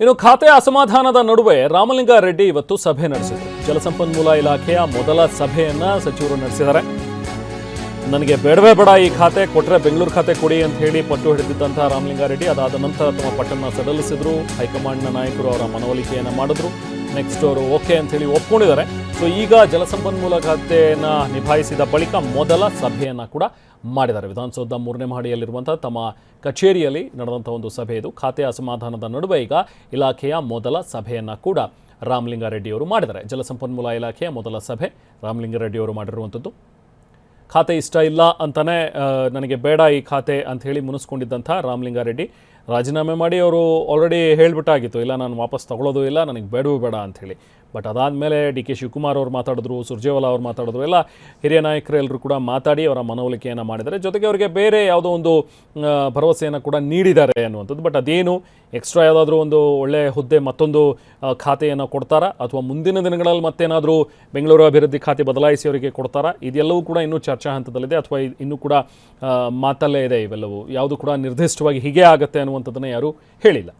ಇನ್ನು ಖಾತೆ ಅಸಮಾಧಾನದ ನಡುವೆ ರಾಮಲಿಂಗಾರೆಡ್ಡಿ ಇವತ್ತು ಸಭೆ ನಡೆಸಿದರು. ಜಲಸಂಪನ್ಮೂಲ ಇಲಾಖೆಯ ಮೊದಲ ಸಭೆಯನ್ನ ಸಚಿವರು ನಡೆಸಿದ್ದಾರೆ. ನನಗೆ ಬೇಡವೇ ಬೇಡ ಈ ಖಾತೆ, ಕೊಟ್ಟರೆ ಬೆಂಗಳೂರು ಖಾತೆ ಕೊಡಿ ಅಂತ ಹೇಳಿ ಪಟ್ಟು ಹಿಡಿದಿದ್ದಂತಹ ರಾಮಲಿಂಗಾರೆಡ್ಡಿ ಅದಾದ ನಂತರ ತಮ್ಮ ಪಟ್ಟನ್ನು ಸಡಿಲಿಸಿದ್ರು. ಹೈಕಮಾಂಡ್ನ ನಾಯಕರು ಅವರ ಮನವೊಲಿಕೆಯನ್ನು ಮಾಡಿದ್ರು. ನೆಕ್ಸ್ಟ್ ಅವರು ಓಕೆ ಅಂತ ಹೇಳಿ ಒಪ್ಕೊಂಡಿದ್ದಾರೆ. ಸೊ ಈಗ ಜಲಸಂಪನ್ಮೂಲ ಖಾತೆಯನ್ನು ನಿಭಾಯಿಸಿದ ಬಳಿಕ ಮೊದಲ ಸಭೆಯನ್ನು ಕೂಡ ಮಾಡಿದ್ದಾರೆ. ವಿಧಾನಸೌಧದ 3ನೇ ಮಹಡಿಯಲ್ಲಿರುವಂಥ ತಮ್ಮ ಕಚೇರಿಯಲ್ಲಿ ನಡೆದಂಥ ಒಂದು ಸಭೆ ಇದು. ಖಾತೆ ಅಸಮಾಧಾನದ ನಡುವೆ ಈಗ ಇಲಾಖೆಯ ಮೊದಲ ಸಭೆಯನ್ನು ಕೂಡ ರಾಮಲಿಂಗಾರೆಡ್ಡಿಯವರು ಮಾಡಿದ್ದಾರೆ. ಜಲಸಂಪನ್ಮೂಲ ಇಲಾಖೆಯ ಮೊದಲ ಸಭೆ ರಾಮಲಿಂಗಾರೆಡ್ಡಿಯವರು ಮಾಡಿರುವಂಥದ್ದು. ಖಾತೆ ಇಷ್ಟ ಇಲ್ಲ ಅಂತಲೇ ನನಗೆ ಬೇಡ ಈ ಖಾತೆ ಅಂಥೇಳಿ ಮುನಿಸ್ಕೊಂಡಿದ್ದಂಥ ರಾಮಲಿಂಗಾರೆಡ್ಡಿ ರಾಜೀನಾಮೆ ಮಾಡಿ ಅವರು ಆಲ್ರೆಡಿ ಹೇಳಿಬಿಟ್ಟಾಗಿತ್ತು, ಇಲ್ಲ ನಾನು ವಾಪಸ್ ತಗೊಳ್ಳೋದು ಇಲ್ಲ, ನನಗೆ ಬೇಡವೂ ಬೇಡ ಅಂಥೇಳಿ. ಬಟ್ ಅದಾದಮೇಲೆ DK ಶಿವಕುಮಾರ್ ಅವರು ಮಾತಾಡಿದ್ರು, ಸುರ್ಜೇವಾಲಾ ಅವರು ಮಾತಾಡಿದ್ರು, ಎಲ್ಲ ಹಿರಿಯ ನಾಯಕರು ಎಲ್ಲರೂ ಕೂಡ ಮಾತಾಡಿ ಅವರ ಮನವೊಲಿಕೆಯನ್ನು ಮಾಡಿದ್ದಾರೆ. ಜೊತೆಗೆ ಅವರಿಗೆ ಬೇರೆ ಯಾವುದೋ ಒಂದು ಭರವಸೆಯನ್ನು ಕೂಡ ನೀಡಿದ್ದಾರೆ ಅನ್ನುವಂಥದ್ದು. ಬಟ್ ಅದೇನು ಎಕ್ಸ್ಟ್ರಾ ಯಾವುದಾದ್ರೂ ಒಂದು ಒಳ್ಳೆಯ ಹುದ್ದೆ ಮತ್ತೊಂದು ಖಾತೆಯನ್ನು ಕೊಡ್ತಾರಾ ಅಥವಾ ಮುಂದಿನ ದಿನಗಳಲ್ಲಿ ಮತ್ತೇನಾದರೂ ಬೆಂಗಳೂರು ಅಭಿವೃದ್ಧಿ ಖಾತೆ ಬದಲಾಯಿಸಿ ಅವರಿಗೆ ಕೊಡ್ತಾರಾ, ಇದೆಲ್ಲವೂ ಕೂಡ ಇನ್ನೂ ಚರ್ಚಾ ಹಂತದಲ್ಲಿದೆ ಅಥವಾ ಇನ್ನೂ ಕೂಡ ಮಾತಲ್ಲೇ ಇದೆ. ಇವೆಲ್ಲವೂ ಯಾವುದು ಕೂಡ ನಿರ್ದಿಷ್ಟವಾಗಿ ಹೀಗೆ ಆಗುತ್ತೆ ಅನ್ನುವಂಥದ್ದನ್ನು ಯಾರೂ ಹೇಳಿಲ್ಲ.